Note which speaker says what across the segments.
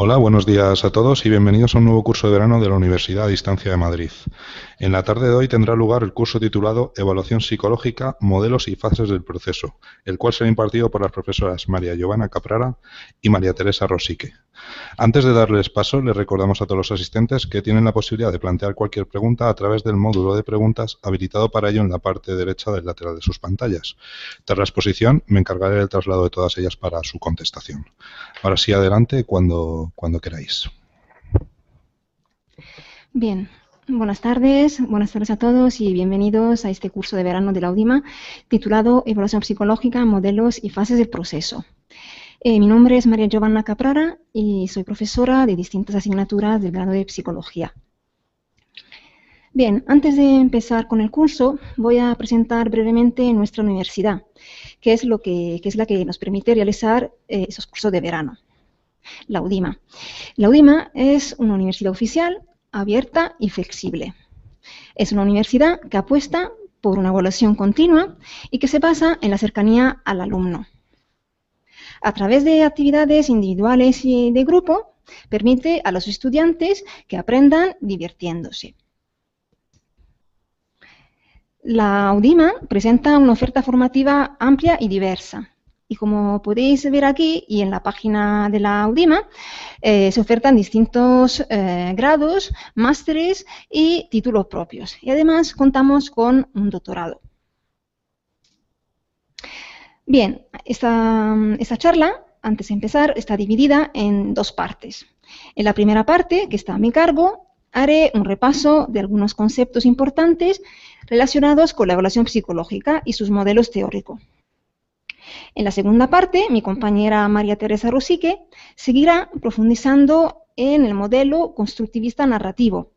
Speaker 1: Hola, buenos días a todos y bienvenidos a un nuevo curso de verano de la Universidad a Distancia de Madrid. En la tarde de hoy tendrá lugar el curso titulado Evaluación Psicológica, Modelos y Fases del Proceso, el cual será impartido por las profesoras María Giovanna Caprara y María Teresa Rosique. Antes de darles paso, les recordamos a todos los asistentes que tienen la posibilidad de plantear cualquier pregunta a través del módulo de preguntas habilitado para ello en la parte derecha del lateral de sus pantallas. Tras la exposición, me encargaré del traslado de todas ellas para su contestación. Ahora sí, adelante, cuando queráis.
Speaker 2: Bien, buenas tardes a todos y bienvenidos a este curso de verano de la UDIMA titulado Evaluación Psicológica, Modelos y Fases del Proceso. Mi nombre es María Giovanna Caprara y soy profesora de distintas asignaturas del grado de Psicología. Bien, antes de empezar con el curso, voy a presentar brevemente nuestra universidad, que es la que nos permite realizar esos cursos de verano, la UDIMA. La UDIMA es una universidad oficial, abierta y flexible. Es una universidad que apuesta por una evaluación continua y que se basa en la cercanía al alumno. A través de actividades individuales y de grupo, permite a los estudiantes que aprendan divirtiéndose. La UDIMA presenta una oferta formativa amplia y diversa. Y como podéis ver aquí y en la página de la UDIMA, se ofertan distintos grados, másteres y títulos propios. Y además contamos con un doctorado. Bien, esta charla, antes de empezar, está dividida en dos partes. En la primera parte, que está a mi cargo, haré un repaso de algunos conceptos importantes relacionados con la evaluación psicológica y sus modelos teóricos. En la segunda parte, mi compañera María Teresa Rosique seguirá profundizando en el modelo constructivista narrativo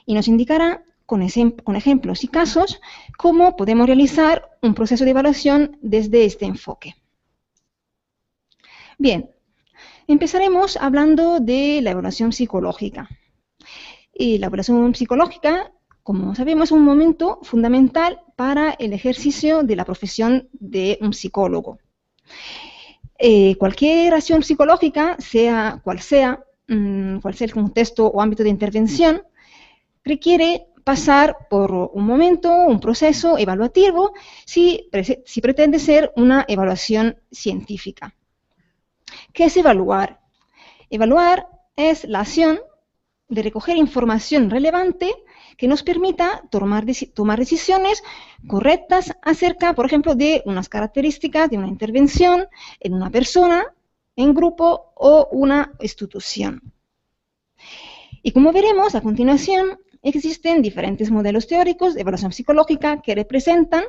Speaker 2: y nos indicará con ejemplos y casos cómo podemos realizar un proceso de evaluación desde este enfoque. Bien, empezaremos hablando de la evaluación psicológica. Y la evaluación psicológica, como sabemos, es un momento fundamental para el ejercicio de la profesión de un psicólogo. Cualquier acción psicológica, cual sea el contexto o ámbito de intervención, requiere pasar por un momento, un proceso evaluativo, si pretende ser una evaluación científica. ¿Qué es evaluar? Evaluar es la acción de recoger información relevante que nos permita tomar decisiones correctas acerca, por ejemplo, de unas características de una intervención en una persona, en grupo o una institución. Y como veremos a continuación, existen diferentes modelos teóricos de evaluación psicológica que representan,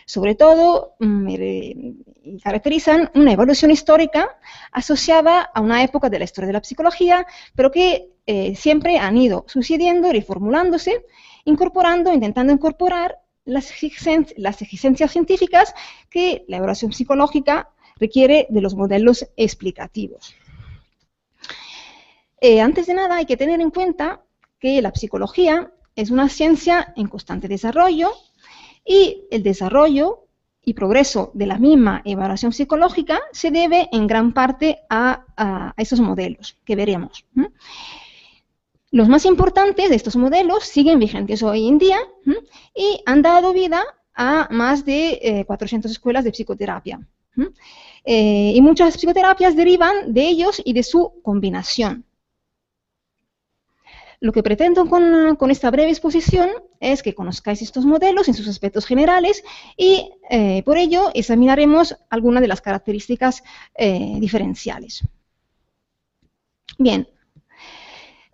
Speaker 2: sobre todo, y caracterizan una evaluación histórica asociada a una época de la historia de la psicología, pero que siempre han ido sucediendo, reformulándose, intentando incorporar las exigencias científicas que la evaluación psicológica requiere de los modelos explicativos. Antes de nada, hay que tener en cuenta que la psicología es una ciencia en constante desarrollo y el desarrollo y progreso de la misma evaluación psicológica se debe en gran parte a esos modelos que veremos. Los más importantes de estos modelos siguen vigentes hoy en día y han dado vida a más de 400 escuelas de psicoterapia. Y muchas psicoterapias derivan de ellos y de su combinación. Lo que pretendo con esta breve exposición es que conozcáis estos modelos en sus aspectos generales y por ello examinaremos algunas de las características diferenciales. Bien,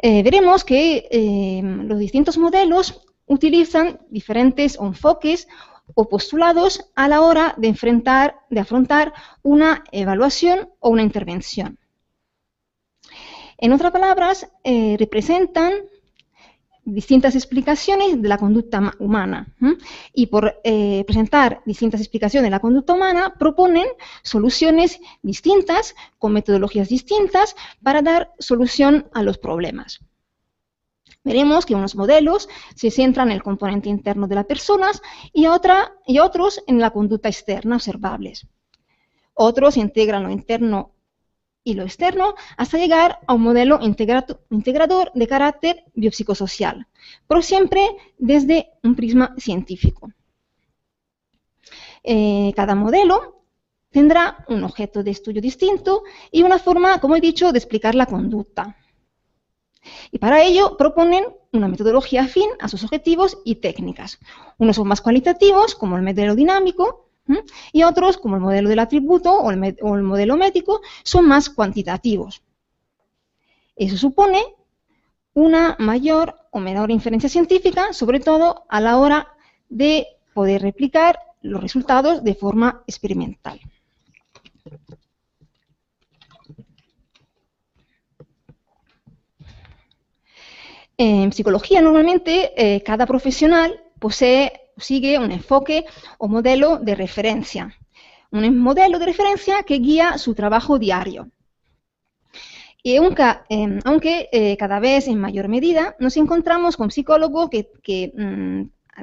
Speaker 2: veremos que los distintos modelos utilizan diferentes enfoques o postulados a la hora de afrontar una evaluación o una intervención. En otras palabras, representan distintas explicaciones de la conducta humana. Y por presentar distintas explicaciones de la conducta humana, proponen soluciones distintas, con metodologías distintas, para dar solución a los problemas. Veremos que unos modelos se centran en el componente interno de las personas y otros en la conducta externa observables. Otros integran lo interno y lo externo hasta llegar a un modelo integrador de carácter biopsicosocial, pero siempre desde un prisma científico. Cada modelo tendrá un objeto de estudio distinto y una forma, como he dicho, de explicar la conducta. Y para ello proponen una metodología afín a sus objetivos y técnicas. Unos son más cualitativos, como el modelo dinámico, y otros, como el modelo del atributo o el modelo médico, son más cuantitativos. Eso supone una mayor o menor inferencia científica, sobre todo a la hora de poder replicar los resultados de forma experimental. En psicología, normalmente, cada profesional sigue un enfoque o modelo de referencia. Un modelo de referencia que guía su trabajo diario. Y aunque cada vez en mayor medida nos encontramos con psicólogos que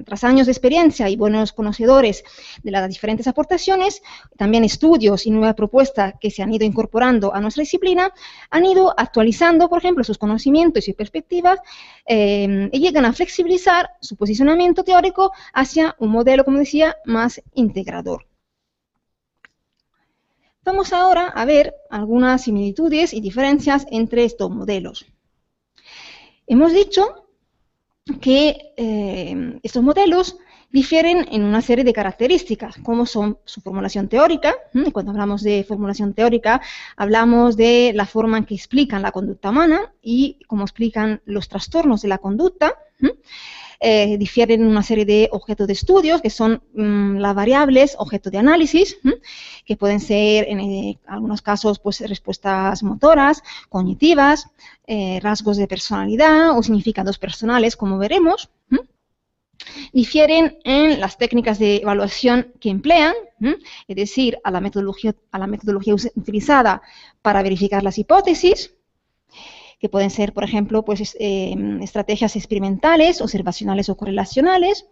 Speaker 2: tras años de experiencia y buenos conocedores de las diferentes aportaciones, también estudios y nuevas propuestas que se han ido incorporando a nuestra disciplina, han ido actualizando, por ejemplo, sus conocimientos y perspectivas y llegan a flexibilizar su posicionamiento teórico hacia un modelo, como decía, más integrador. Vamos ahora a ver algunas similitudes y diferencias entre estos modelos. Hemos dicho que estos modelos difieren en una serie de características, como son su formulación teórica. Cuando hablamos de formulación teórica, hablamos de la forma en que explican la conducta humana y cómo explican los trastornos de la conducta. Difieren en una serie de objetos de estudios, que son las variables objeto de análisis, que pueden ser, en algunos casos, pues, respuestas motoras, cognitivas, rasgos de personalidad o significados personales, como veremos. Difieren en las técnicas de evaluación que emplean, es decir, a la metodología utilizada para verificar las hipótesis, que pueden ser, por ejemplo, pues, estrategias experimentales, observacionales o correlacionales,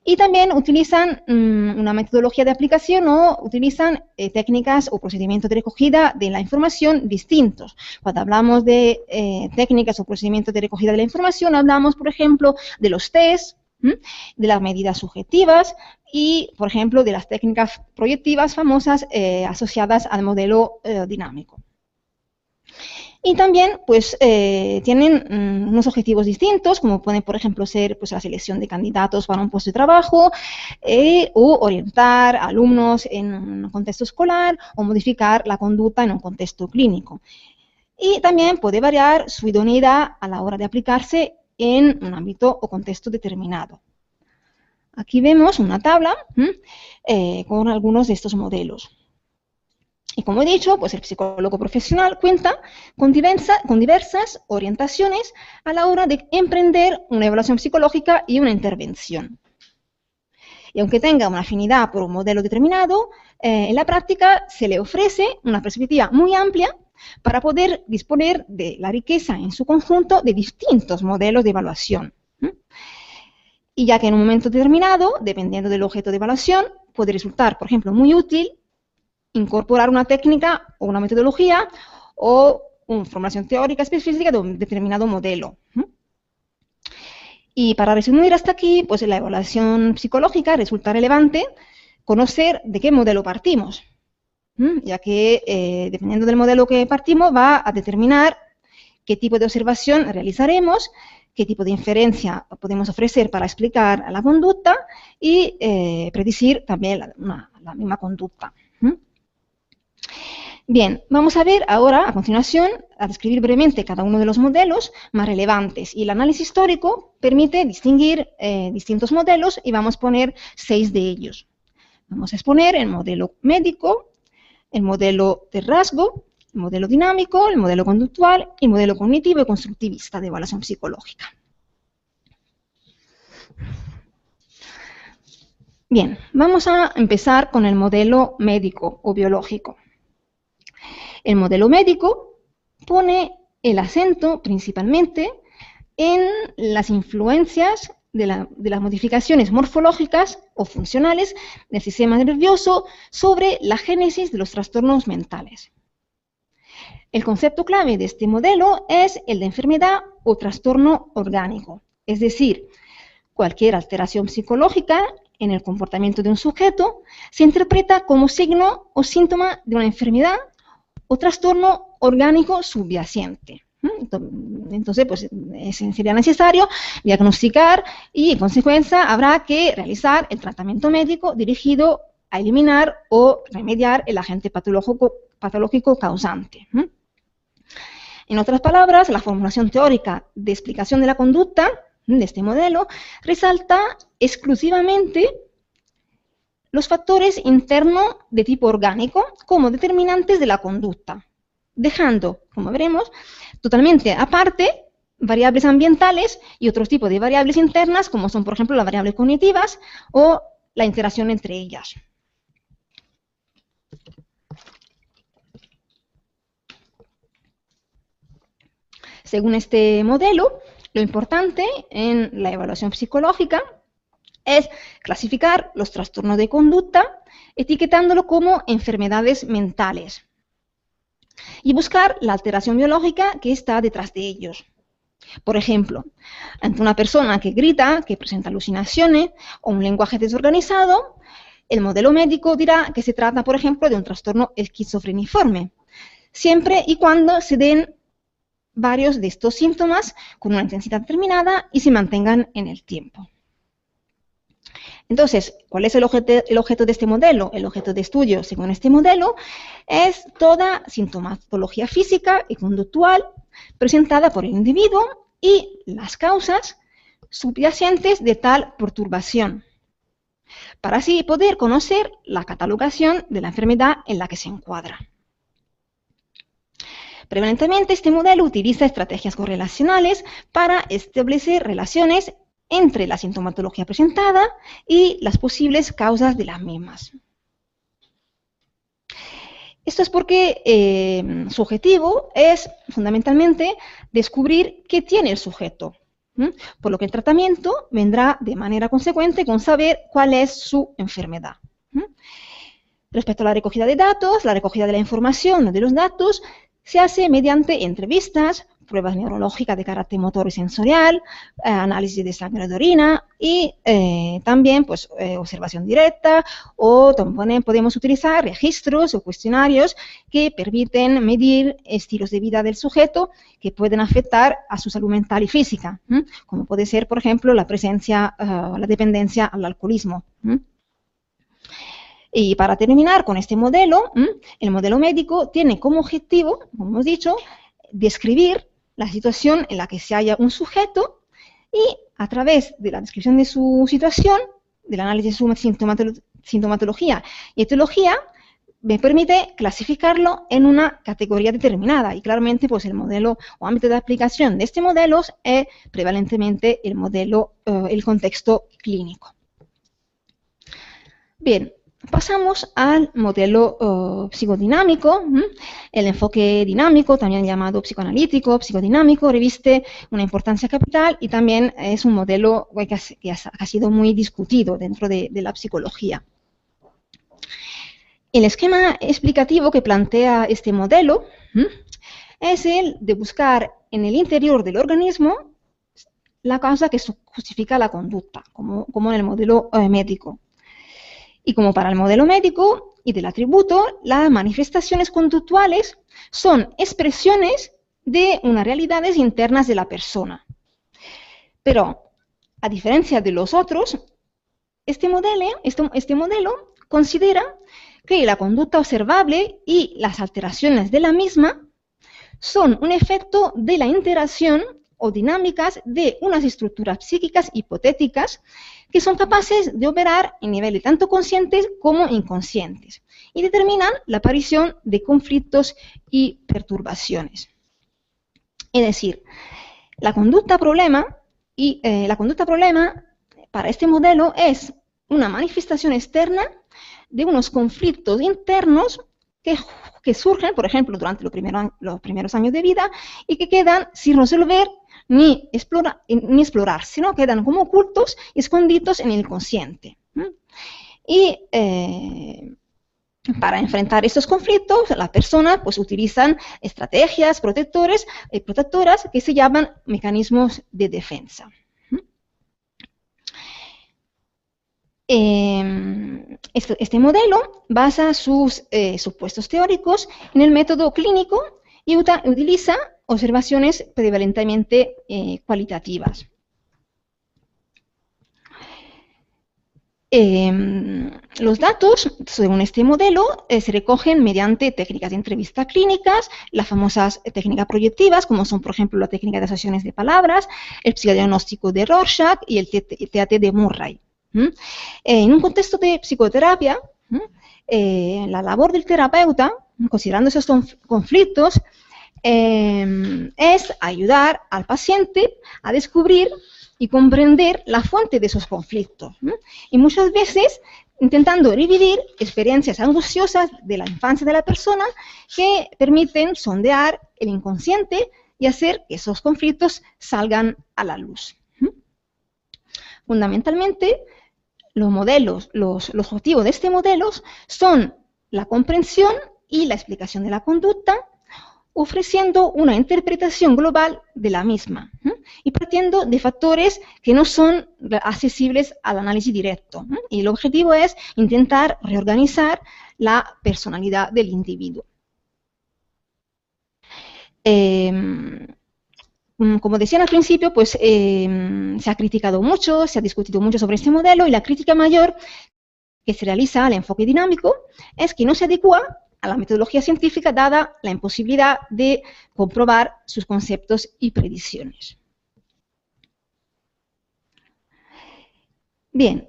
Speaker 2: y también utilizan una metodología de aplicación o utilizan técnicas o procedimientos de recogida de la información distintos. Cuando hablamos de técnicas o procedimientos de recogida de la información, hablamos, por ejemplo, de los test, de las medidas subjetivas y, por ejemplo, de las técnicas proyectivas famosas asociadas al modelo dinámico. Y también, pues, tienen unos objetivos distintos, como pueden, por ejemplo, ser, pues, la selección de candidatos para un puesto de trabajo, o orientar a alumnos en un contexto escolar, o modificar la conducta en un contexto clínico. Y también puede variar su idoneidad a la hora de aplicarse en un ámbito o contexto determinado. Aquí vemos una tabla con algunos de estos modelos. Y como he dicho, pues el psicólogo profesional cuenta con diversas orientaciones a la hora de emprender una evaluación psicológica y una intervención. Y aunque tenga una afinidad por un modelo determinado, en la práctica se le ofrece una perspectiva muy amplia para poder disponer de la riqueza en su conjunto de distintos modelos de evaluación. Y ya que en un momento determinado, dependiendo del objeto de evaluación, puede resultar, por ejemplo, muy útil incorporar una técnica o una metodología o una formación teórica específica de un determinado modelo. Y para resumir hasta aquí, pues en la evaluación psicológica resulta relevante conocer de qué modelo partimos, ya que dependiendo del modelo que partimos va a determinar qué tipo de observación realizaremos, qué tipo de inferencia podemos ofrecer para explicar la conducta y predecir también la misma conducta. Bien, vamos a ver ahora, a continuación, a describir brevemente cada uno de los modelos más relevantes. Y el análisis histórico permite distinguir distintos modelos y vamos a poner 6 de ellos. Vamos a exponer el modelo médico, el modelo de rasgo, el modelo dinámico, el modelo conductual y el modelo cognitivo y constructivista de evaluación psicológica. Bien, vamos a empezar con el modelo médico o biológico. El modelo médico pone el acento principalmente en las influencias de las modificaciones morfológicas o funcionales del sistema nervioso sobre la génesis de los trastornos mentales. El concepto clave de este modelo es el de enfermedad o trastorno orgánico, es decir, cualquier alteración psicológica en el comportamiento de un sujeto se interpreta como signo o síntoma de una enfermedad o trastorno orgánico subyacente. Entonces, pues sería necesario diagnosticar y, en consecuencia, habrá que realizar el tratamiento médico dirigido a eliminar o remediar el agente patológico causante. En otras palabras, la formulación teórica de explicación de la conducta de este modelo resalta exclusivamente los factores internos de tipo orgánico como determinantes de la conducta, dejando, como veremos, totalmente aparte variables ambientales y otros tipos de variables internas, como son, por ejemplo, las variables cognitivas o la interacción entre ellas. Según este modelo, lo importante en la evaluación psicológica es clasificar los trastornos de conducta, etiquetándolo como enfermedades mentales, y buscar la alteración biológica que está detrás de ellos. Por ejemplo, ante una persona que grita, que presenta alucinaciones o un lenguaje desorganizado, el modelo médico dirá que se trata, por ejemplo, de un trastorno esquizofreniforme, siempre y cuando se den varios de estos síntomas con una intensidad determinada y se mantengan en el tiempo. Entonces, ¿cuál es el objeto de este modelo? El objeto de estudio, según este modelo, es toda sintomatología física y conductual presentada por el individuo y las causas subyacentes de tal perturbación, para así poder conocer la catalogación de la enfermedad en la que se encuadra. Prevalentemente, este modelo utiliza estrategias correlacionales para establecer relaciones entre la sintomatología presentada y las posibles causas de las mismas. Esto es porque su objetivo es fundamentalmente descubrir qué tiene el sujeto, por lo que el tratamiento vendrá de manera consecuente con saber cuál es su enfermedad. Respecto a la recogida de datos, la recogida de la información o de los datos se hace mediante entrevistas, pruebas neurológicas de carácter motor y sensorial, análisis de sangre de orina y también pues, observación directa, o también podemos utilizar registros o cuestionarios que permiten medir estilos de vida del sujeto que pueden afectar a su salud mental y física, como puede ser, por ejemplo, la presencia o la dependencia al alcoholismo. Y para terminar con este modelo, el modelo médico tiene como objetivo, como hemos dicho, describir la situación en la que se halla un sujeto y a través de la descripción de su situación, del análisis de su sintomatología y etiología, me permite clasificarlo en una categoría determinada. Y claramente, pues el modelo o ámbito de aplicación de este modelo es prevalentemente el modelo, el contexto clínico. Bien. Pasamos al modelo psicodinámico. El enfoque dinámico, también llamado psicoanalítico, psicodinámico, reviste una importancia capital y también es un modelo que ha sido muy discutido dentro de la psicología. El esquema explicativo que plantea este modelo es el de buscar en el interior del organismo la causa que justifica la conducta, como en el modelo médico. Y como para el modelo médico y del atributo, las manifestaciones conductuales son expresiones de unas realidades internas de la persona. Pero, a diferencia de los otros, este modelo considera que la conducta observable y las alteraciones de la misma son un efecto de la interacción o dinámicas de unas estructuras psíquicas hipotéticas que son capaces de operar en niveles tanto conscientes como inconscientes y determinan la aparición de conflictos y perturbaciones. Es decir, la conducta problema para este modelo es una manifestación externa de unos conflictos internos que surgen, por ejemplo, durante los primeros años de vida y que quedan sin resolver ni explorar, sino quedan como ocultos y escondidos en el inconsciente. Y Para enfrentar estos conflictos, las personas pues, utilizan estrategias protectoras que se llaman mecanismos de defensa. Este modelo basa sus supuestos teóricos en el método clínico y utiliza observaciones prevalentemente cualitativas. Los datos, según este modelo, se recogen mediante técnicas de entrevista clínicas, las famosas técnicas proyectivas, como son, por ejemplo, la técnica de asociaciones de palabras, el psicodiagnóstico de Rorschach y el TAT de Murray. En un contexto de psicoterapia, la labor del terapeuta, considerando esos conflictos, es ayudar al paciente a descubrir y comprender la fuente de esos conflictos. Y muchas veces intentando revivir experiencias angustiosas de la infancia de la persona que permiten sondear el inconsciente y hacer que esos conflictos salgan a la luz. Fundamentalmente, los objetivos de este modelo son la comprensión y la explicación de la conducta, ofreciendo una interpretación global de la misma y partiendo de factores que no son accesibles al análisis directo. Y el objetivo es intentar reorganizar la personalidad del individuo. Como decían al principio, pues se ha criticado mucho, se ha discutido mucho sobre este modelo y la crítica mayor que se realiza al enfoque dinámico es que no se adecua a la metodología científica dada la imposibilidad de comprobar sus conceptos y predicciones. Bien,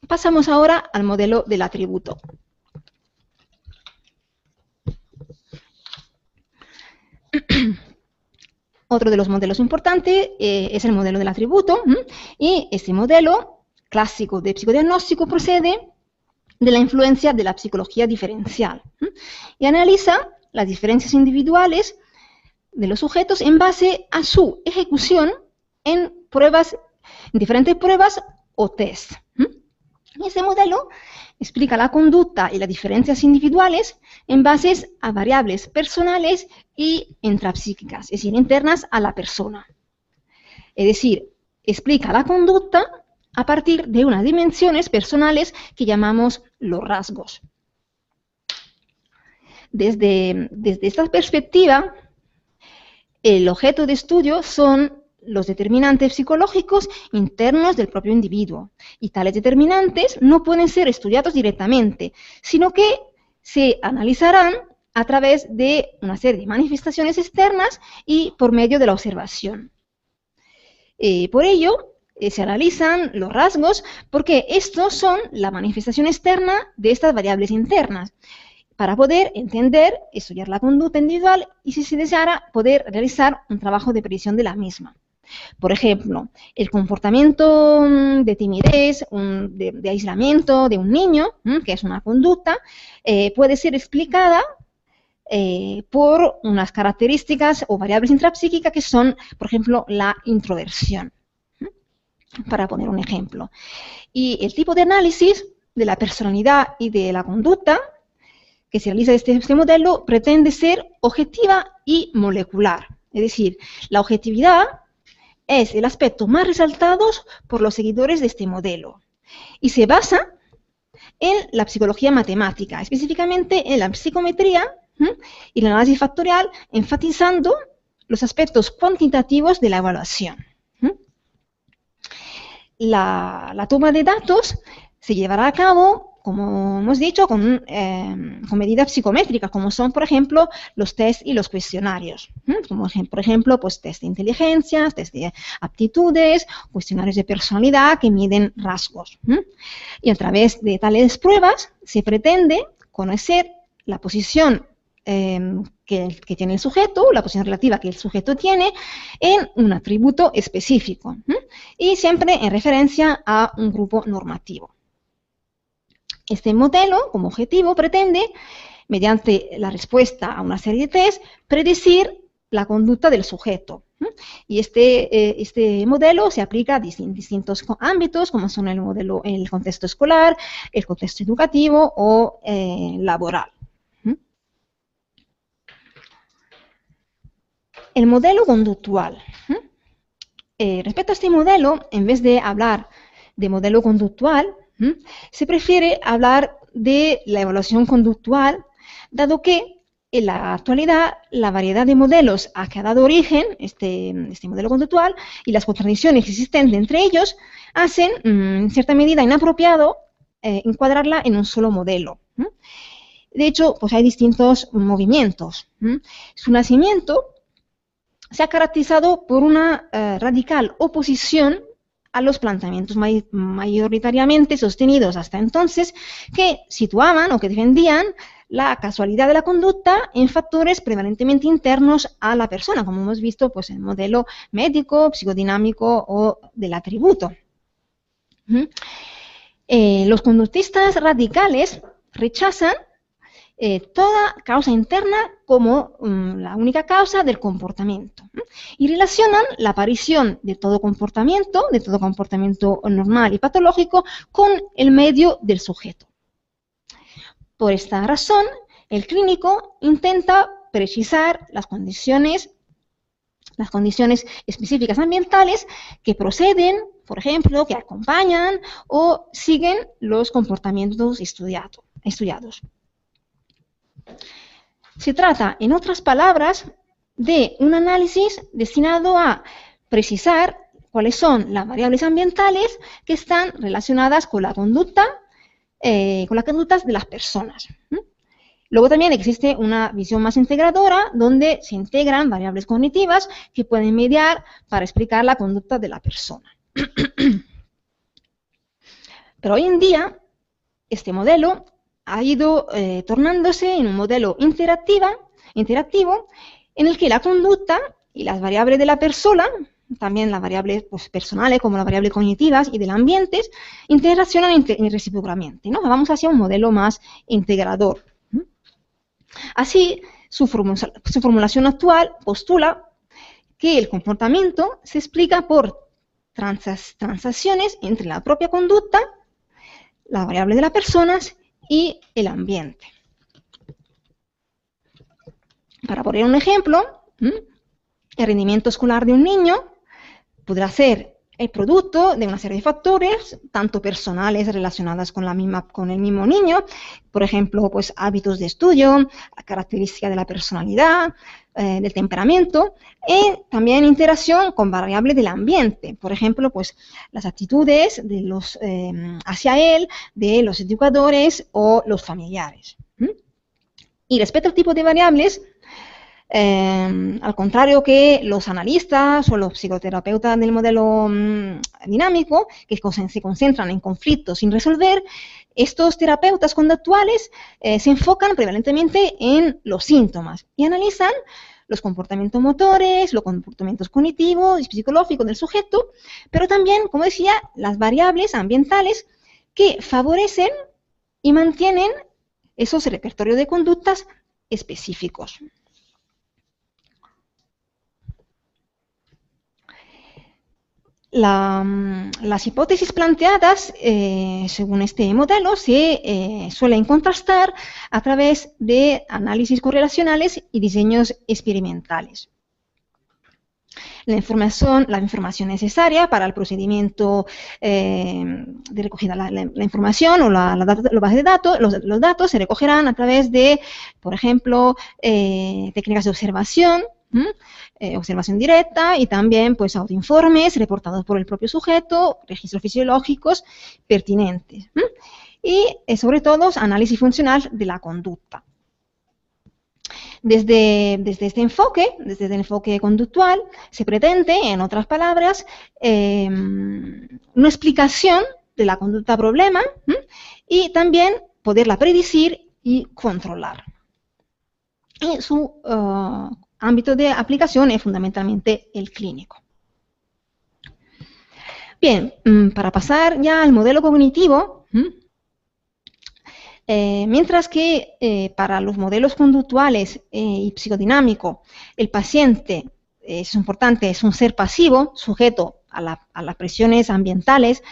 Speaker 2: pasamos ahora al modelo del atributo. Otro de los modelos importantes es el modelo del atributo, y este modelo clásico de psicodiagnóstico procede de la influencia de la psicología diferencial y analiza las diferencias individuales de los sujetos en base a su ejecución en diferentes pruebas o test. Y este modelo explica la conducta y las diferencias individuales en base a variables personales y intrapsíquicas, es decir, internas a la persona. Es decir, explica la conducta a partir de unas dimensiones personales que llamamos los rasgos. Desde esta perspectiva, el objeto de estudio son los determinantes psicológicos internos del propio individuo. Y tales determinantes no pueden ser estudiados directamente, sino que se analizarán a través de una serie de manifestaciones externas y por medio de la observación. Por ello, se analizan los rasgos porque estos son la manifestación externa de estas variables internas, para poder entender, estudiar la conducta individual y, si se deseara, poder realizar un trabajo de predicción de la misma. Por ejemplo, el comportamiento de timidez, de aislamiento de un niño, que es una conducta, puede ser explicada por unas características o variables intrapsíquicas que son, por ejemplo, la introversión, para poner un ejemplo. Y el tipo de análisis de la personalidad y de la conducta que se realiza de este modelo pretende ser objetiva y molecular. Es decir, la objetividad es el aspecto más resaltado por los seguidores de este modelo y se basa en la psicología matemática, específicamente en la psicometría y el análisis factorial, enfatizando los aspectos cuantitativos de la evaluación. La toma de datos se llevará a cabo, como hemos dicho, con medidas psicométricas, como son, por ejemplo, los test y los cuestionarios. Como, por ejemplo, pues, test de inteligencia, test de aptitudes, cuestionarios de personalidad que miden rasgos. Y a través de tales pruebas se pretende conocer la posición que tiene el sujeto, la posición relativa que el sujeto tiene en un atributo específico, y siempre en referencia a un grupo normativo. Este modelo, como objetivo, pretende, mediante la respuesta a una serie de test, predecir la conducta del sujeto. Y este modelo se aplica a distintos ámbitos, como son el contexto escolar, el contexto educativo o laboral. El modelo conductual. Respecto a este modelo, en vez de hablar de modelo conductual, se prefiere hablar de la evaluación conductual, dado que en la actualidad la variedad de modelos a que ha dado origen este modelo conductual y las contradicciones existentes entre ellos hacen, en cierta medida, inapropiado encuadrarla en un solo modelo. De hecho, pues hay distintos movimientos. Su nacimiento se ha caracterizado por una radical oposición a los planteamientos mayoritariamente sostenidos hasta entonces, que situaban o que defendían la casualidad de la conducta en factores prevalentemente internos a la persona, como hemos visto pues, en el modelo médico, psicodinámico o del atributo. Los conductistas radicales rechazan toda causa interna como la única causa del comportamiento y relacionan la aparición de todo comportamiento normal y patológico con el medio del sujeto. Por esta razón, el clínico intenta precisar las condiciones específicas ambientales que proceden, por ejemplo, que acompañan o siguen los comportamientos estudiados. Se trata, en otras palabras, de un análisis destinado a precisar cuáles son las variables ambientales que están relacionadas con la conducta, con las conductas de las personas. Luego también existe una visión más integradora, donde se integran variables cognitivas que pueden mediar para explicar la conducta de la persona. Pero hoy en día, este modelo ha ido tornándose en un modelo interactivo en el que la conducta y las variables de la persona, también las variables pues, personales como las variables cognitivas y del ambiente, interaccionan recíprocamente, ¿no? Vamos hacia un modelo más integrador. Así, su formulación actual postula que el comportamiento se explica por transacciones entre la propia conducta, las variables de las personas y el ambiente. Para poner un ejemplo, el rendimiento escolar de un niño podrá ser el producto de una serie de factores, tanto personales relacionados con el mismo niño, por ejemplo, pues hábitos de estudio, características de la personalidad, del temperamento, y también interacción con variables del ambiente, por ejemplo, pues las actitudes hacia él, de los educadores o los familiares. Y respecto al tipo de variables, al contrario que los analistas o los psicoterapeutas del modelo dinámico, que se concentran en conflictos sin resolver, estos terapeutas conductuales se enfocan prevalentemente en los síntomas y analizan los comportamientos motores, los comportamientos cognitivos y psicológicos del sujeto, pero también, como decía, las variables ambientales que favorecen y mantienen esos repertorios de conductas específicos. Las hipótesis planteadas según este modelo se suelen contrastar a través de análisis correlacionales y diseños experimentales. La información necesaria para el procedimiento de recogida la información o la base de datos, los datos se recogerán a través de, por ejemplo, técnicas de observación, observación directa y también pues autoinformes reportados por el propio sujeto, registros fisiológicos pertinentes y sobre todo análisis funcional de la conducta. Desde este enfoque, desde el enfoque conductual, se pretende, en otras palabras, una explicación de la conducta problema y también poderla predecir y controlar. Y su ámbito de aplicación es fundamentalmente el clínico. Bien, para pasar ya al modelo cognitivo, Mientras que para los modelos conductuales y psicodinámicos, el paciente, es importante, es un ser pasivo, sujeto a las presiones ambientales,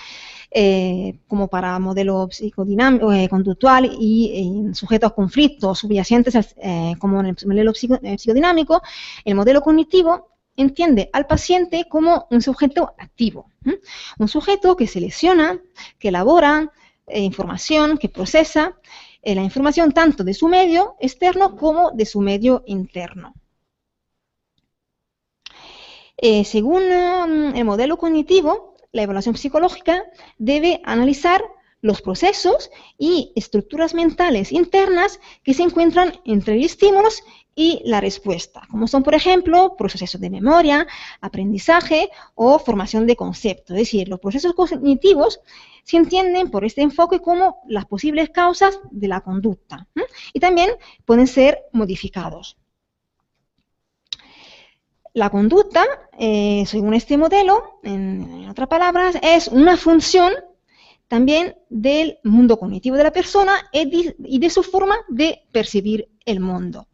Speaker 2: como para modelo psicodinámico, conductual y sujeto a conflictos subyacentes como en el modelo psicodinámico. El modelo cognitivo entiende al paciente como un sujeto activo, un sujeto que selecciona, que elabora información, que procesa la información tanto de su medio externo como de su medio interno. Según el modelo cognitivo, la evaluación psicológica debe analizar los procesos y estructuras mentales internas que se encuentran entre los estímulos y la respuesta, como son, por ejemplo, procesos de memoria, aprendizaje o formación de conceptos. Es decir, los procesos cognitivos se entienden por este enfoque como las posibles causas de la conducta, y también pueden ser modificados. La conducta, según este modelo, en otras palabras, es una función también del mundo cognitivo de la persona y de su forma de percibir el mundo.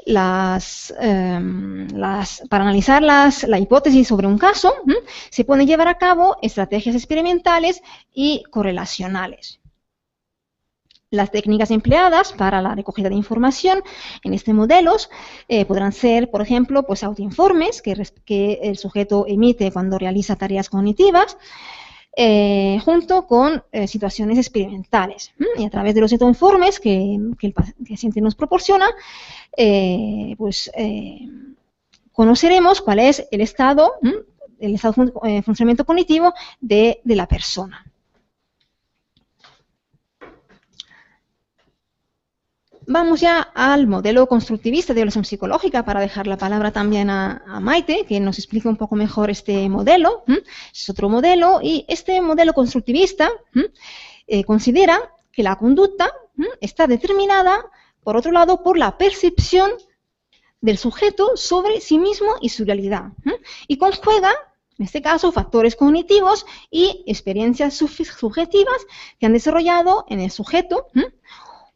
Speaker 2: Para analizar la hipótesis sobre un caso, se pueden llevar a cabo estrategias experimentales y correlacionales. Las técnicas empleadas para la recogida de información en este modelo podrán ser, por ejemplo, pues autoinformes que el sujeto emite cuando realiza tareas cognitivas, junto con situaciones experimentales. Y a través de los autoinformes que el paciente nos proporciona, conoceremos cuál es el estado de funcionamiento cognitivo de la persona. Vamos ya al modelo constructivista de evaluación psicológica para dejar la palabra también a Maite, que nos explique un poco mejor este modelo. Es otro modelo y este modelo constructivista considera que la conducta está determinada, por otro lado, por la percepción del sujeto sobre sí mismo y su realidad, y conjuga, en este caso, factores cognitivos y experiencias subjetivas que han desarrollado en el sujeto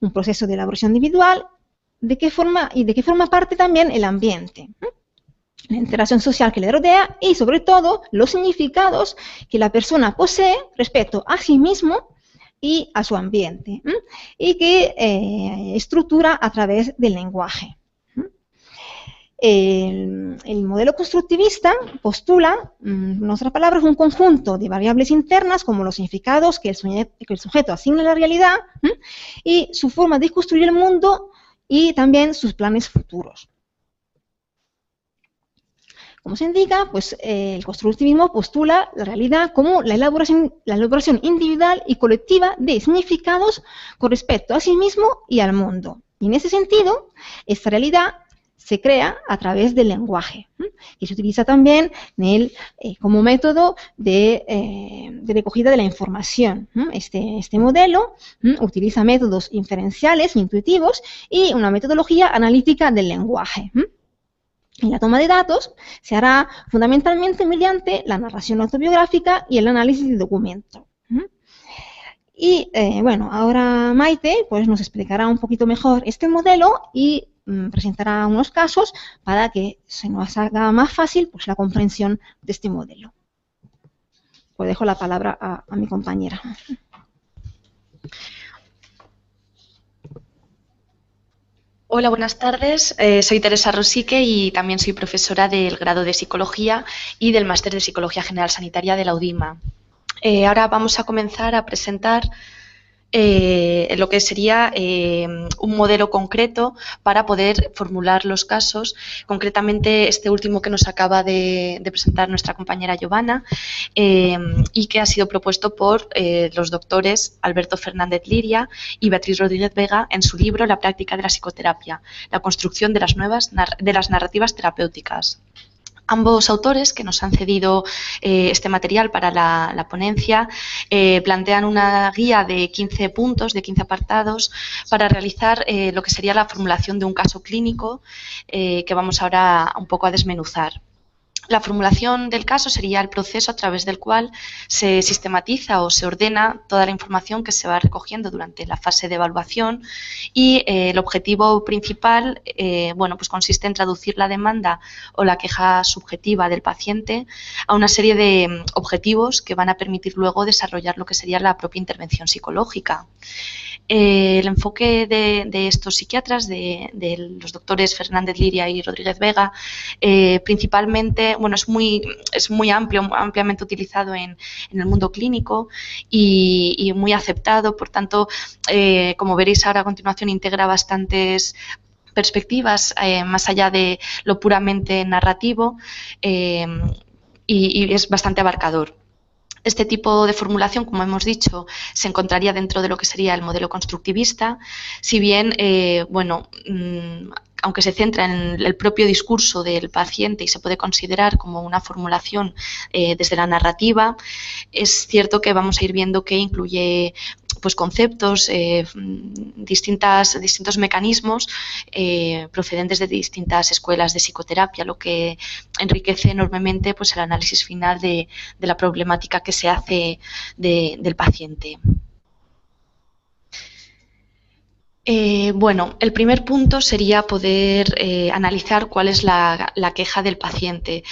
Speaker 2: un proceso de elaboración individual, de qué forma parte también el ambiente, la interacción social que le rodea y, sobre todo, los significados que la persona posee respecto a sí mismo y a su ambiente, y que estructura a través del lenguaje. El modelo constructivista postula, en otras palabras, un conjunto de variables internas como los significados que el sujeto asigna a la realidad y su forma de construir el mundo y también sus planes futuros. Como se indica, pues el constructivismo postula la realidad como la elaboración individual y colectiva de significados con respecto a sí mismo y al mundo. Y en ese sentido, esta realidad se crea a través del lenguaje, y se utiliza también como método de recogida de la información. Este modelo utiliza métodos inferenciales, intuitivos, y una metodología analítica del lenguaje. Y la toma de datos se hará fundamentalmente mediante la narración autobiográfica y el análisis de documento. Y bueno, ahora Maite pues, nos explicará un poquito mejor este modelo y presentará unos casos para que se nos haga más fácil pues, la comprensión de este modelo. Pues dejo la palabra a mi compañera.
Speaker 3: Hola, buenas tardes. Soy Teresa Rosique y también soy profesora del grado de Psicología y del máster de Psicología General Sanitaria de la UDIMA. Ahora vamos a comenzar a presentar lo que sería un modelo concreto para poder formular los casos, concretamente este último que nos acaba de presentar nuestra compañera Giovanna y que ha sido propuesto por los doctores Alberto Fernández Liria y Beatriz Rodríguez Vega en su libro La práctica de la psicoterapia, la construcción de las narrativas terapéuticas. Ambos autores que nos han cedido este material para la ponencia plantean una guía de 15 puntos, de 15 apartados, para realizar lo que sería la formulación de un caso clínico que vamos ahora un poco a desmenuzar. La formulación del caso sería el proceso a través del cual se sistematiza o se ordena toda la información que se va recogiendo durante la fase de evaluación y el objetivo principal bueno, pues consiste en traducir la demanda o la queja subjetiva del paciente a una serie de objetivos que van a permitir luego desarrollar lo que sería la propia intervención psicológica. El enfoque de estos psiquiatras, de los doctores Fernández Liria y Rodríguez Vega, principalmente, bueno, es muy amplio, ampliamente utilizado en el mundo clínico y muy aceptado. Por tanto, como veréis ahora a continuación, integra bastantes perspectivas más allá de lo puramente narrativo y es bastante abarcador. Este tipo de formulación, como hemos dicho, se encontraría dentro de lo que sería el modelo constructivista, si bien, bueno, aunque se centra en el propio discurso del paciente y se puede considerar como una formulación desde la narrativa, es cierto que vamos a ir viendo que incluye pues conceptos, distintos mecanismos procedentes de distintas escuelas de psicoterapia, lo que enriquece enormemente pues el análisis final de la problemática que se hace del paciente. Bueno, el primer punto sería poder analizar cuál es la queja del paciente,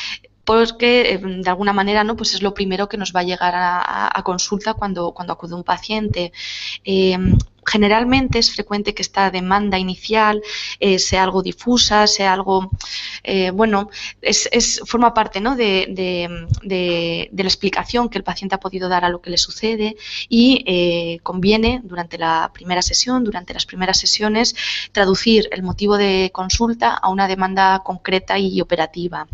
Speaker 3: porque de alguna manera, ¿no?, pues es lo primero que nos va a llegar a consulta cuando acude un paciente. Generalmente es frecuente que esta demanda inicial sea algo difusa, sea algo, bueno, forma parte, ¿no?, de la explicación que el paciente ha podido dar a lo que le sucede y conviene durante la primera sesión, durante las primeras sesiones, traducir el motivo de consulta a una demanda concreta y operativa.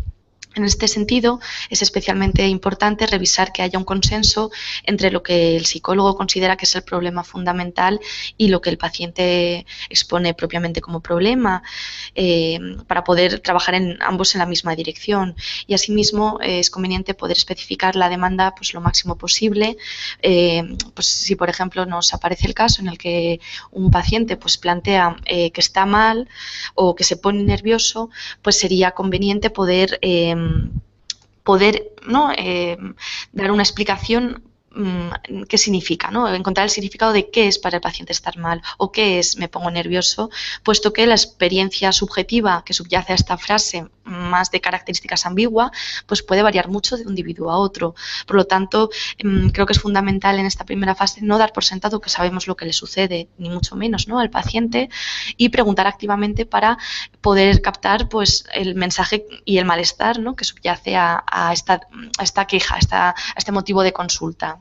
Speaker 3: En este sentido, es especialmente importante revisar que haya un consenso entre lo que el psicólogo considera que es el problema fundamental y lo que el paciente expone propiamente como problema, para poder trabajar ambos en la misma dirección. Y asimismo, es conveniente poder especificar la demanda pues, lo máximo posible. Pues, si, por ejemplo, nos aparece el caso en el que un paciente pues, plantea que está mal o que se pone nervioso, pues sería conveniente poder ¿no?, dar una explicación qué significa, ¿no?, encontrar el significado de qué es para el paciente estar mal o qué es me pongo nervioso, puesto que la experiencia subjetiva que subyace a esta frase, más de características ambiguas, pues puede variar mucho de un individuo a otro. Por lo tanto, creo que es fundamental en esta primera fase no dar por sentado que sabemos lo que le sucede, ni mucho menos, ¿no?, al paciente, y preguntar activamente para poder captar pues, el mensaje y el malestar, ¿no?, que subyace a esta queja, a este motivo de consulta.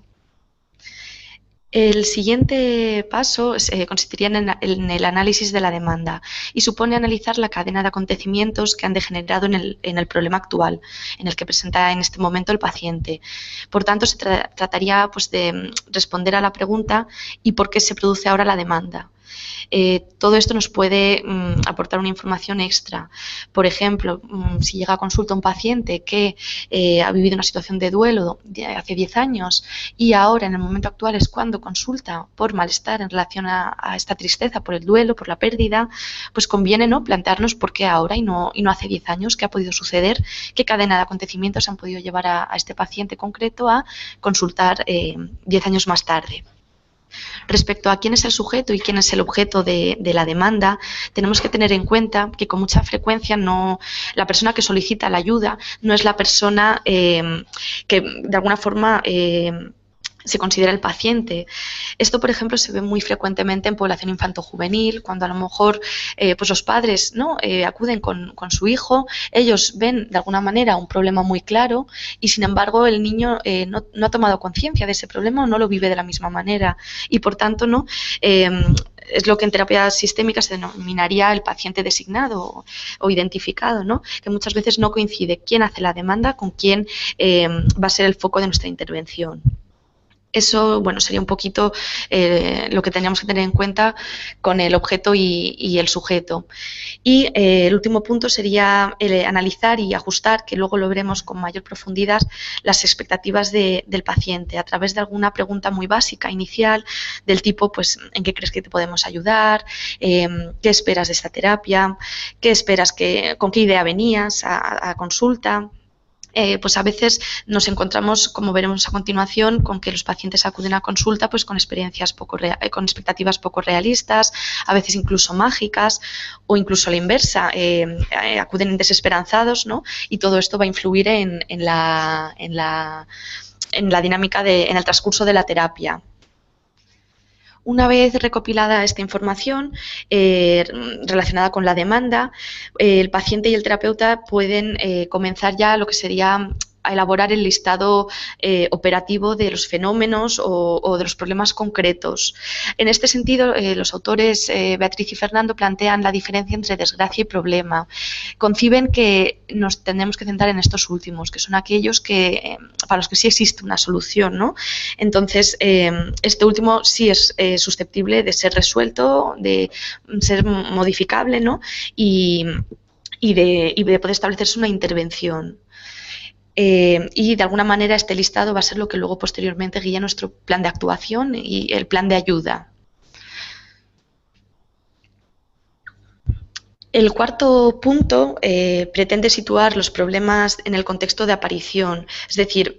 Speaker 3: El siguiente paso consistiría en el análisis de la demanda y supone analizar la cadena de acontecimientos que han degenerado en el problema actual, en el que presenta en este momento el paciente. Por tanto, se trataría pues, de responder a la pregunta ¿y por qué se produce ahora la demanda? Todo esto nos puede aportar una información extra. Por ejemplo, si llega a consulta un paciente que ha vivido una situación de duelo de hace 10 años y ahora en el momento actual es cuando consulta por malestar en relación a esta tristeza por el duelo, por la pérdida, pues conviene, ¿no?, plantearnos por qué ahora y no hace 10 años, qué ha podido suceder, qué cadena de acontecimientos han podido llevar a este paciente concreto a consultar 10 años más tarde. Respecto a quién es el sujeto y quién es el objeto de la demanda, tenemos que tener en cuenta que con mucha frecuencia la persona que solicita la ayuda no es la persona que de alguna forma se considera el paciente. Esto, por ejemplo, se ve muy frecuentemente en población infantojuvenil, cuando a lo mejor pues los padres, ¿no?, acuden con su hijo, ellos ven de alguna manera un problema muy claro y sin embargo el niño no ha tomado conciencia de ese problema o no lo vive de la misma manera y por tanto no es lo que en terapia sistémica se denominaría el paciente designado o identificado, ¿no?, que muchas veces no coincide quién hace la demanda con quién va a ser el foco de nuestra intervención. Eso, bueno, sería un poquito lo que teníamos que tener en cuenta con el objeto y el sujeto. Y el último punto sería analizar y ajustar, que luego lo veremos con mayor profundidad, las expectativas del paciente a través de alguna pregunta muy básica, inicial, del tipo, pues, ¿en qué crees que te podemos ayudar? ¿Qué esperas de esta terapia? ¿Qué esperas con qué idea venías a consulta? pues a veces nos encontramos, como veremos a continuación, con que los pacientes acuden a consulta pues con expectativas poco realistas, a veces incluso mágicas, o incluso a la inversa, acuden desesperanzados, ¿no? Y todo esto va a influir en la dinámica, en el transcurso de la terapia. Una vez recopilada esta información relacionada con la demanda, el paciente y el terapeuta pueden comenzar ya lo que sería a elaborar el listado operativo de los fenómenos o de los problemas concretos. En este sentido, los autores Beatriz y Fernando plantean la diferencia entre desgracia y problema. Conciben que nos tenemos que centrar en estos últimos, que son aquellos para los que sí existe una solución, ¿no? Entonces, este último sí es susceptible de ser resuelto, de ser modificable, ¿no? y de poder establecerse una intervención. Y de alguna manera este listado va a ser lo que luego posteriormente guía nuestro plan de actuación y el plan de ayuda. El cuarto punto pretende situar los problemas en el contexto de aparición, es decir,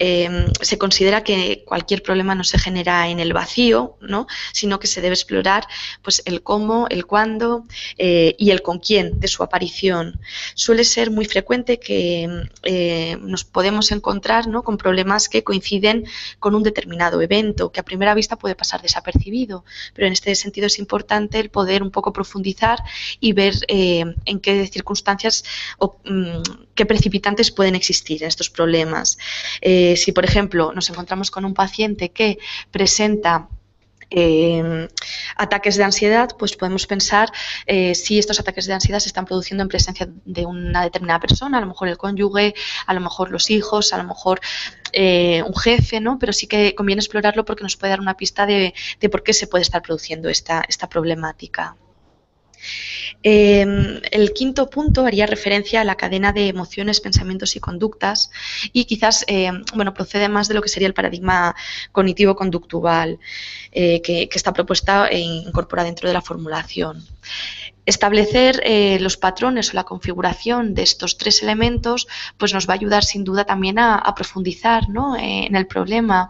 Speaker 3: se considera que cualquier problema no se genera en el vacío, ¿no? Sino que se debe explorar pues, el cómo, el cuándo y el con quién de su aparición. Suele ser muy frecuente que nos podemos encontrar, ¿no? Con problemas que coinciden con un determinado evento, que a primera vista puede pasar desapercibido, pero en este sentido es importante el poder un poco profundizar y ver en qué circunstancias o qué precipitantes pueden existir en estos problemas. Si, por ejemplo, nos encontramos con un paciente que presenta ataques de ansiedad, pues podemos pensar si estos ataques de ansiedad se están produciendo en presencia de una determinada persona, a lo mejor el cónyuge, a lo mejor los hijos, a lo mejor un jefe, ¿no? Pero sí que conviene explorarlo porque nos puede dar una pista de por qué se puede estar produciendo esta problemática. El quinto punto haría referencia a la cadena de emociones, pensamientos y conductas y quizás procede más de lo que sería el paradigma cognitivo-conductual que está propuesta e incorpora dentro de la formulación. Establecer los patrones o la configuración de estos tres elementos pues nos va a ayudar sin duda también a profundizar, ¿no? En el problema.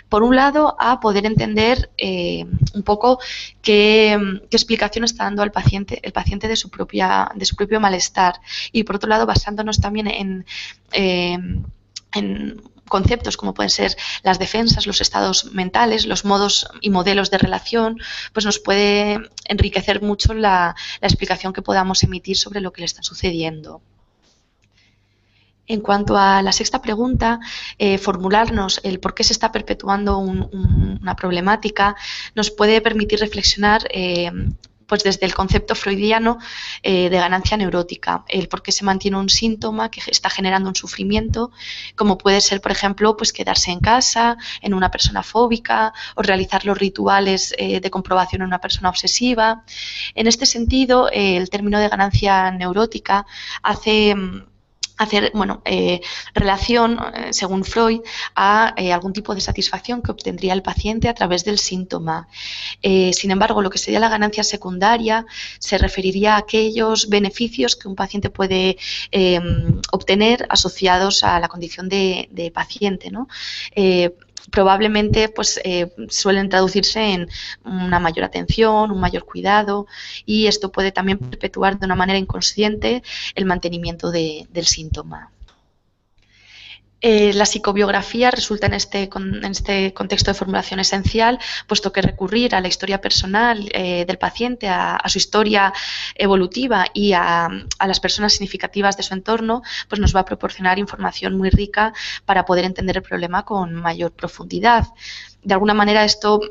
Speaker 3: Por un lado, a poder entender un poco qué explicación está dando el paciente de su propio malestar y por otro lado, basándonos también en conceptos como pueden ser las defensas, los estados mentales, los modos y modelos de relación, pues nos puede enriquecer mucho la explicación que podamos emitir sobre lo que le está sucediendo. En cuanto a la sexta pregunta, formularnos el por qué se está perpetuando una problemática nos puede permitir reflexionar pues desde el concepto freudiano de ganancia neurótica, el por qué se mantiene un síntoma que está generando un sufrimiento, como puede ser, por ejemplo, pues quedarse en casa, en una persona fóbica, o realizar los rituales de comprobación en una persona obsesiva. En este sentido, el término de ganancia neurótica hace relación, según Freud, a algún tipo de satisfacción que obtendría el paciente a través del síntoma. Sin embargo, lo que sería la ganancia secundaria se referiría a aquellos beneficios que un paciente puede obtener asociados a la condición de paciente, ¿no? Probablemente pues, suelen traducirse en una mayor atención, un mayor cuidado y esto puede también perpetuar de una manera inconsciente el mantenimiento del síntoma. La psicobiografía resulta en este contexto de formulación esencial, puesto que recurrir a la historia personal del paciente, a su historia evolutiva y a las personas significativas de su entorno, pues nos va a proporcionar información muy rica para poder entender el problema con mayor profundidad. De alguna manera esto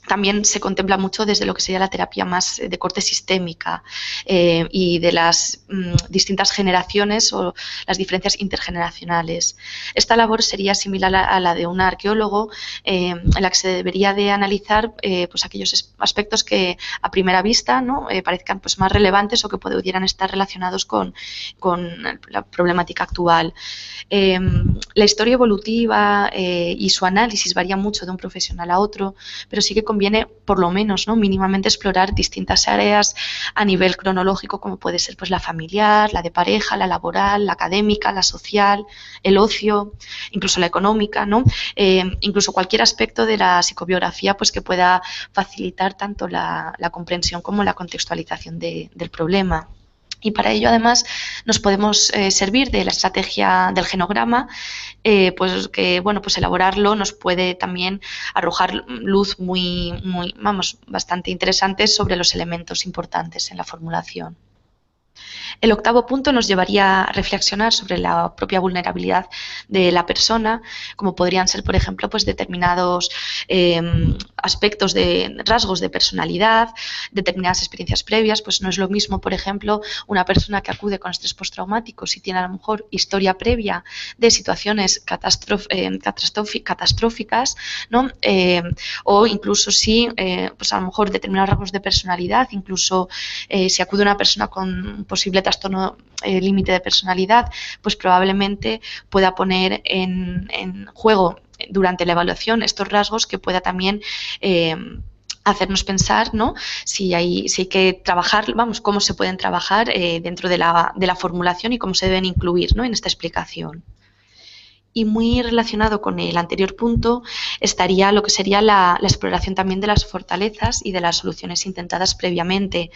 Speaker 3: también se contempla mucho desde lo que sería la terapia más de corte sistémica y de las distintas generaciones o las diferencias intergeneracionales. Esta labor sería similar a la de un arqueólogo en la que se debería de analizar pues aquellos aspectos que a primera vista, ¿no? Parezcan pues más relevantes o que pudieran estar relacionados con la problemática actual. La historia evolutiva y su análisis varía mucho de un profesional a otro, pero sí que conviene, por lo menos, ¿no?, mínimamente explorar distintas áreas a nivel cronológico, como puede ser pues la familiar, la de pareja, la laboral, la académica, la social, el ocio, incluso la económica, ¿no? Incluso cualquier aspecto de la psicobiografía pues que pueda facilitar tanto la comprensión como la contextualización del problema. Y para ello, además, nos podemos servir de la estrategia del genograma, pues que, bueno, pues elaborarlo nos puede también arrojar luz bastante interesante sobre los elementos importantes en la formulación. El octavo punto nos llevaría a reflexionar sobre la propia vulnerabilidad de la persona, como podrían ser, por ejemplo, pues determinados aspectos de rasgos de personalidad, determinadas experiencias previas. Pues no es lo mismo, por ejemplo, una persona que acude con estrés postraumático si tiene a lo mejor historia previa de situaciones catastróficas, ¿no? O incluso si pues a lo mejor determinados rasgos de personalidad, incluso si acude una persona con posible trastorno límite de personalidad, pues probablemente pueda poner en juego durante la evaluación estos rasgos que pueda también hacernos pensar, ¿no?, si hay que trabajar, cómo se pueden trabajar dentro de la formulación y cómo se deben incluir, ¿no?, en esta explicación. Y muy relacionado con el anterior punto estaría lo que sería la exploración también de las fortalezas y de las soluciones intentadas previamente,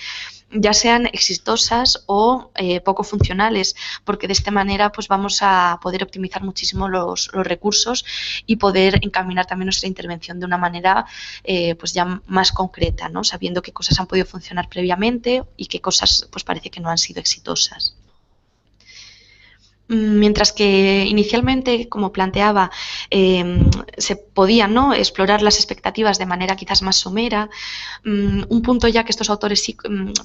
Speaker 3: ya sean exitosas o poco funcionales, porque de esta manera pues vamos a poder optimizar muchísimo los recursos y poder encaminar también nuestra intervención de una manera pues ya más concreta, ¿no?, sabiendo qué cosas han podido funcionar previamente y qué cosas pues parece que no han sido exitosas. Mientras que inicialmente, como planteaba, se podían, ¿no?, explorar las expectativas de manera quizás más somera, un punto ya que estos autores sí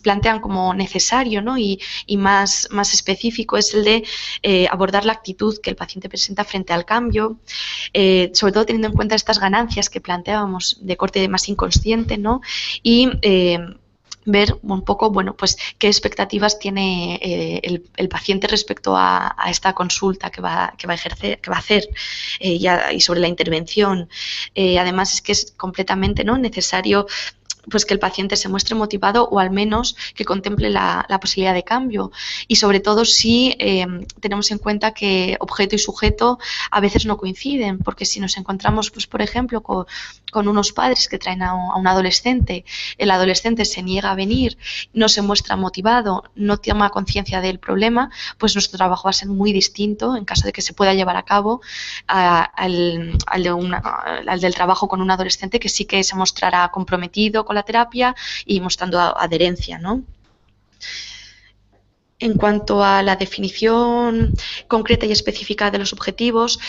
Speaker 3: plantean como necesario, ¿no?, y más específico es el de abordar la actitud que el paciente presenta frente al cambio, sobre todo teniendo en cuenta estas ganancias que planteábamos de corte más inconsciente, ¿no?, y ver un poco, bueno, pues qué expectativas tiene el paciente respecto a esta consulta que va a hacer y sobre la intervención. Además es que es completamente, ¿no?, necesario pues que el paciente se muestre motivado o al menos que contemple la posibilidad de cambio, y sobre todo si tenemos en cuenta que objeto y sujeto a veces no coinciden, porque si nos encontramos pues por ejemplo con unos padres que traen a un adolescente, el adolescente se niega a venir, no se muestra motivado, no toma conciencia del problema, pues nuestro trabajo va a ser muy distinto en caso de que se pueda llevar a cabo al del trabajo con un adolescente que sí que se mostrará comprometido con la terapia y mostrando adherencia, ¿no? En cuanto a la definición concreta y específica de los objetivos,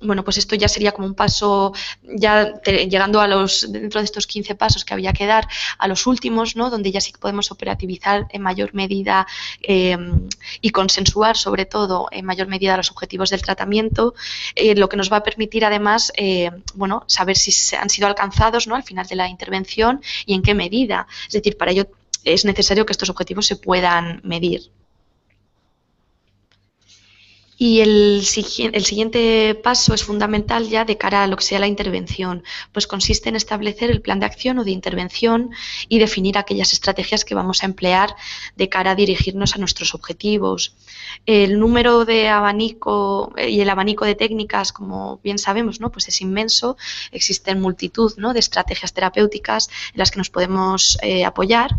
Speaker 3: bueno, pues esto ya sería como un paso, ya llegando dentro de estos 15 pasos que había que dar, a los últimos, ¿no?, donde ya sí que podemos operativizar en mayor medida y consensuar, sobre todo, en mayor medida los objetivos del tratamiento, lo que nos va a permitir, además, bueno, saber si han sido alcanzados, ¿no?, al final de la intervención y en qué medida. Es decir, para ello es necesario que estos objetivos se puedan medir. Y el siguiente paso es fundamental ya de cara a lo que sea la intervención, pues consiste en establecer el plan de acción o de intervención y definir aquellas estrategias que vamos a emplear de cara a dirigirnos a nuestros objetivos. El número de abanico y el abanico de técnicas, como bien sabemos, ¿no?, pues es inmenso. Existen multitud, ¿no?, de estrategias terapéuticas en las que nos podemos apoyar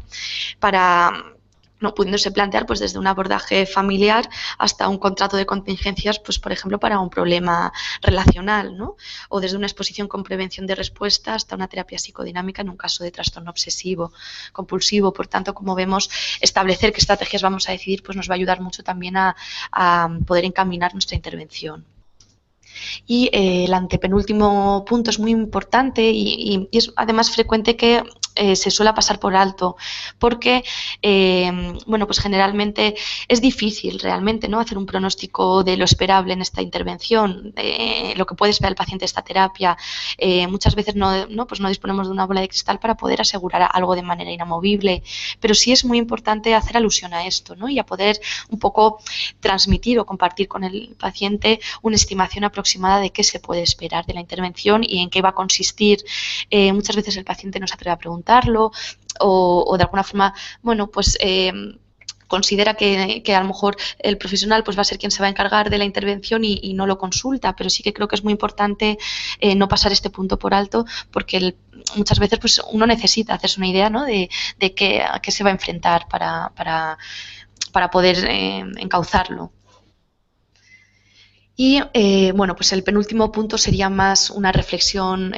Speaker 3: para, no pudiéndose plantear pues desde un abordaje familiar hasta un contrato de contingencias, pues por ejemplo para un problema relacional, ¿no?, o desde una exposición con prevención de respuesta hasta una terapia psicodinámica en un caso de trastorno obsesivo compulsivo. Por tanto, como vemos, establecer qué estrategias vamos a decidir pues nos va a ayudar mucho también a poder encaminar nuestra intervención. Y el antepenúltimo punto es muy importante y es además frecuente que se suele pasar por alto, porque bueno, pues generalmente es difícil realmente, ¿no?, hacer un pronóstico de lo esperable en esta intervención, lo que puede esperar el paciente de esta terapia. Muchas veces pues no disponemos de una bola de cristal para poder asegurar algo de manera inamovible, pero sí es muy importante hacer alusión a esto, ¿no?, y a poder un poco transmitir o compartir con el paciente una estimación aproximada aproximada de qué se puede esperar de la intervención y en qué va a consistir. Muchas veces el paciente no se atreve a preguntarlo o de alguna forma, bueno, pues considera que a lo mejor el profesional pues va a ser quien se va a encargar de la intervención y no lo consulta, pero sí que creo que es muy importante no pasar este punto por alto, porque muchas veces pues uno necesita hacerse una idea, ¿no?, de a qué se va a enfrentar para poder encauzarlo. Y bueno, pues el penúltimo punto sería más una reflexión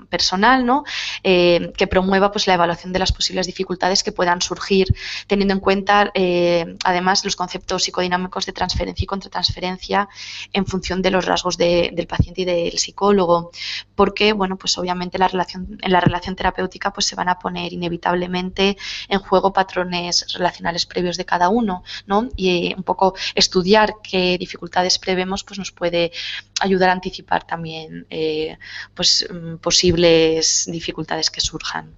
Speaker 3: personal, ¿no?, que promueva pues la evaluación de las posibles dificultades que puedan surgir, teniendo en cuenta además los conceptos psicodinámicos de transferencia y contratransferencia en función de los rasgos del paciente y del psicólogo, porque bueno, pues obviamente en la relación terapéutica pues se van a poner inevitablemente en juego patrones relacionales previos de cada uno, ¿no?, y un poco estudiar qué dificultades prevemos pues nos puede ayudar a anticipar también pues posibles dificultades que surjan.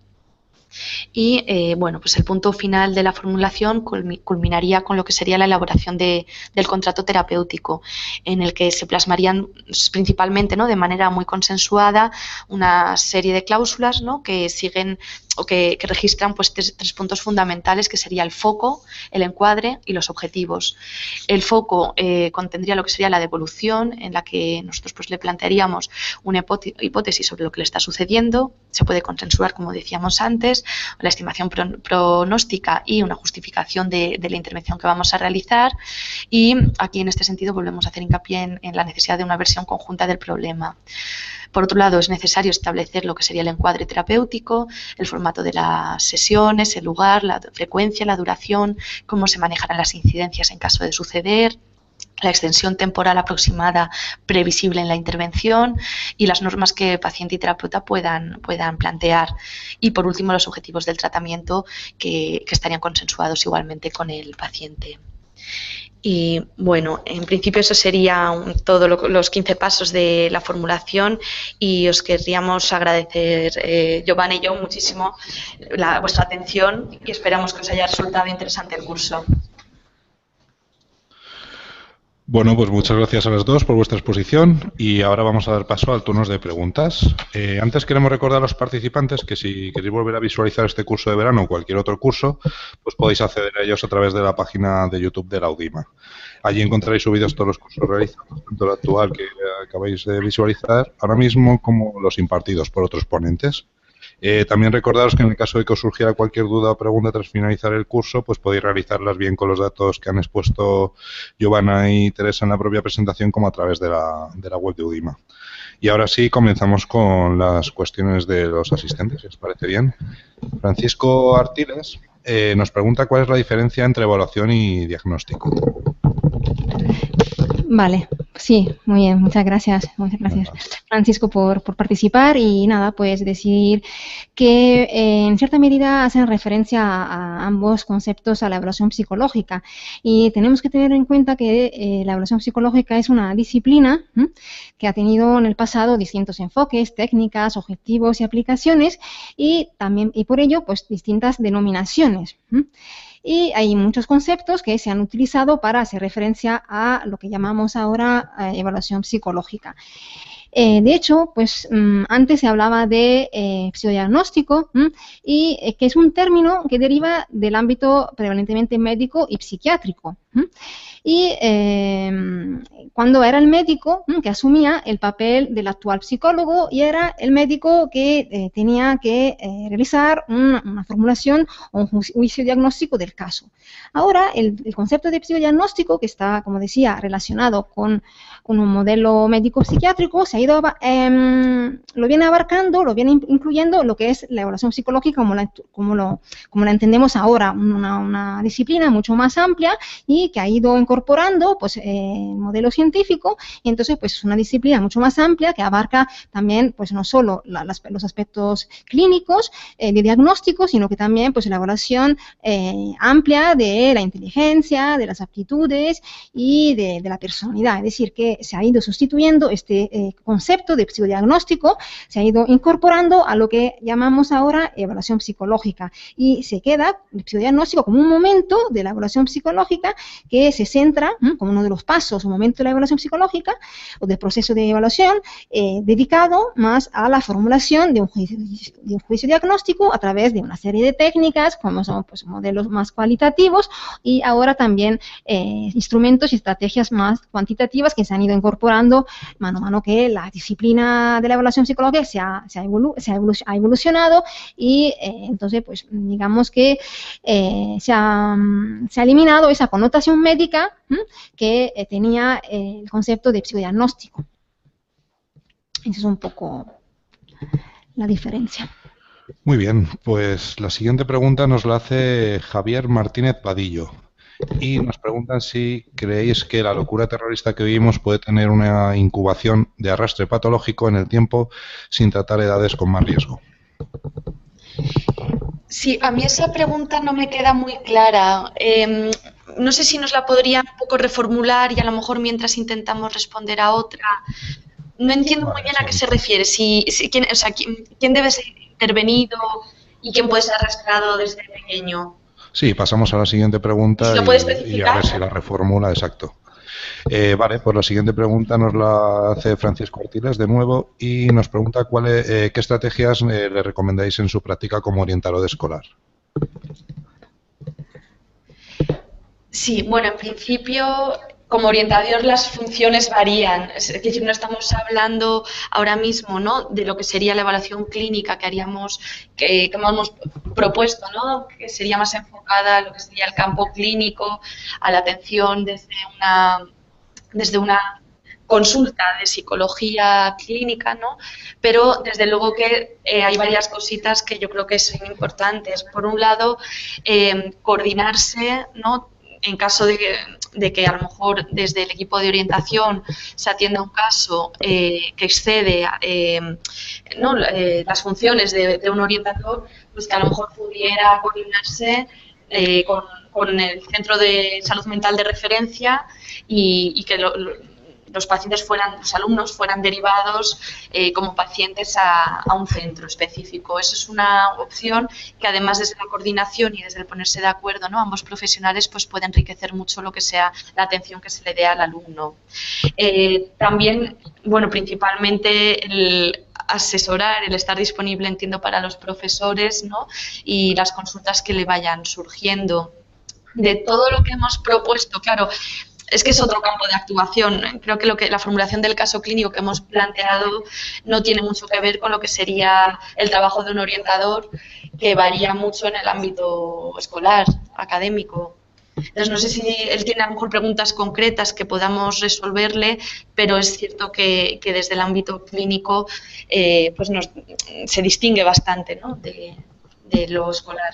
Speaker 3: Y bueno, pues el punto final de la formulación culminaría con lo que sería la elaboración del contrato terapéutico, en el que se plasmarían principalmente, ¿no?, de manera muy consensuada una serie de cláusulas, ¿no?, que siguen o que registran pues tres puntos fundamentales, que sería el foco, el encuadre y los objetivos. El foco contendría lo que sería la devolución, en la que nosotros pues le plantearíamos una hipótesis sobre lo que le está sucediendo. Se puede consensuar, como decíamos antes, la estimación pronóstica y una justificación de la intervención que vamos a realizar, y aquí en este sentido volvemos a hacer hincapié en la necesidad de una versión conjunta del problema. Por otro lado, es necesario establecer lo que sería el encuadre terapéutico, el formato de las sesiones, el lugar, la frecuencia, la duración, cómo se manejarán las incidencias en caso de suceder, la extensión temporal aproximada previsible en la intervención y las normas que paciente y terapeuta puedan plantear. Y por último, los objetivos del tratamiento que estarían consensuados igualmente con el paciente. Y bueno, en principio eso sería todos los 15 pasos de la formulación, y os querríamos agradecer, Giovanna y yo, muchísimo vuestra atención, y esperamos que os haya resultado interesante el curso.
Speaker 1: Bueno, pues muchas gracias a las dos por vuestra exposición, y ahora vamos a dar paso al turno de preguntas. Antes queremos recordar a los participantes que si queréis volver a visualizar este curso de verano o cualquier otro curso, pues podéis acceder a ellos a través de la página de YouTube de la UDIMA. Allí encontraréis subidos todos los cursos realizados, tanto el actual que acabáis de visualizar ahora mismo como los impartidos por otros ponentes. También recordaros que en el caso de que os surgiera cualquier duda o pregunta tras finalizar el curso, pues podéis realizarlas bien con los datos que han expuesto Giovanna y Teresa en la propia presentación, como a través de la web de UDIMA. Y ahora sí, comenzamos con las cuestiones de los asistentes, si os parece bien. Francisco Artiles nos pregunta cuál es la diferencia entre evaluación y diagnóstico.
Speaker 2: Vale, sí, muy bien, muchas gracias Francisco por participar, y nada, pues decir que en cierta medida hacen referencia a ambos conceptos, a la evaluación psicológica, y tenemos que tener en cuenta que la evaluación psicológica es una disciplina que ha tenido en el pasado distintos enfoques, técnicas, objetivos y aplicaciones, y por ello pues distintas denominaciones. Y hay muchos conceptos que se han utilizado para hacer referencia a lo que llamamos ahora evaluación psicológica. De hecho, pues antes se hablaba de psicodiagnóstico, y que es un término que deriva del ámbito prevalentemente médico y psiquiátrico. Y cuando era el médico que asumía el papel del actual psicólogo, y era el médico que tenía que realizar una formulación o un juicio diagnóstico del caso. Ahora, el concepto de psicodiagnóstico, que está, como decía, relacionado con un modelo médico-psiquiátrico, se ha ido, lo viene abarcando, lo viene incluyendo lo que es la evaluación psicológica como la entendemos ahora, una disciplina mucho más amplia y que ha ido incorporando pues el modelo científico, y entonces pues es una disciplina mucho más amplia que abarca también pues no solo los aspectos clínicos de diagnóstico, sino que también pues la evaluación amplia de la inteligencia, de las aptitudes y de la personalidad. Es decir, que se ha ido sustituyendo este concepto de psicodiagnóstico se ha ido incorporando a lo que llamamos ahora evaluación psicológica, y se queda el psicodiagnóstico como un momento de la evaluación psicológica que se centra como uno de los pasos, un momento de la evaluación psicológica o del proceso de evaluación dedicado más a la formulación de un juicio diagnóstico a través de una serie de técnicas como son pues, modelos más cualitativos y ahora también instrumentos y estrategias más cuantitativas que se han ido incorporando mano a mano que la disciplina de la evaluación psicológica ha evolucionado y entonces pues digamos que se ha eliminado esa connotación médica que tenía el concepto de psicodiagnóstico. Esa es un poco la diferencia.
Speaker 1: Muy bien, pues la siguiente pregunta nos la hace Javier Martínez Vadillo y nos preguntan si creéis que la locura terrorista que vivimos puede tener una incubación de arrastre patológico en el tiempo sin tratar edades con más riesgo.
Speaker 3: Sí, a mí esa pregunta no me queda muy clara. No sé si nos la podría un poco reformular y a lo mejor mientras intentamos responder a otra. No entiendo muy bien a qué se refiere. ¿Quién debe ser intervenido y quién puede ser arrastrado desde pequeño?
Speaker 1: Sí, pasamos a la siguiente pregunta y a ver si la reformula, exacto. Vale, pues la siguiente pregunta nos la hace Francisco Artiles de nuevo y nos pregunta qué estrategias le recomendáis en su práctica como orientador escolar.
Speaker 3: Sí, bueno, en principio, como orientador las funciones varían. Es decir, no estamos hablando ahora mismo, ¿no?, de lo que sería la evaluación clínica que haríamos, que hemos propuesto, ¿no?, que sería más enfocada a lo que sería el campo clínico, a la atención desde una consulta de psicología clínica, ¿no? Pero desde luego que hay varias cositas que yo creo que son importantes. Por un lado, coordinarse, ¿no?, en caso de que a lo mejor desde el equipo de orientación se atienda un caso que excede las funciones de un orientador, pues que a lo mejor pudiera coordinarse con el centro de salud mental de referencia y que los pacientes los alumnos fueran derivados como pacientes a un centro específico. Eso es una opción que además desde la coordinación y desde el ponerse de acuerdo, ¿no?, ambos profesionales pues puede enriquecer mucho lo que sea la atención que se le dé al alumno. También, bueno, principalmente el asesorar, el estar disponible, entiendo, para los profesores, ¿no?, y las consultas que le vayan surgiendo. De todo lo que hemos propuesto, claro, es que es otro campo de actuación. Creo que la formulación del caso clínico que hemos planteado no tiene mucho que ver con lo que sería el trabajo de un orientador, que varía mucho en el ámbito escolar, académico. Entonces, no sé si él tiene a lo mejor preguntas concretas que podamos resolverle, pero es cierto que desde el ámbito clínico pues se distingue bastante, ¿no?, de lo escolar.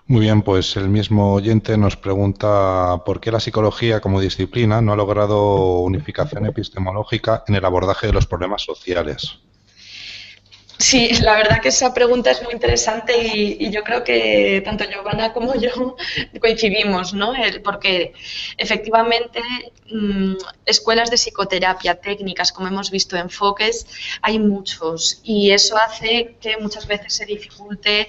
Speaker 1: Muy bien, pues el mismo oyente nos pregunta por qué la psicología como disciplina no ha logrado unificación epistemológica en el abordaje de los problemas sociales.
Speaker 3: Sí, la verdad que esa pregunta es muy interesante y yo creo que tanto Giovanna como yo coincidimos, ¿no? Porque efectivamente escuelas de psicoterapia, técnicas, como hemos visto, enfoques, hay muchos y eso hace que muchas veces se dificulte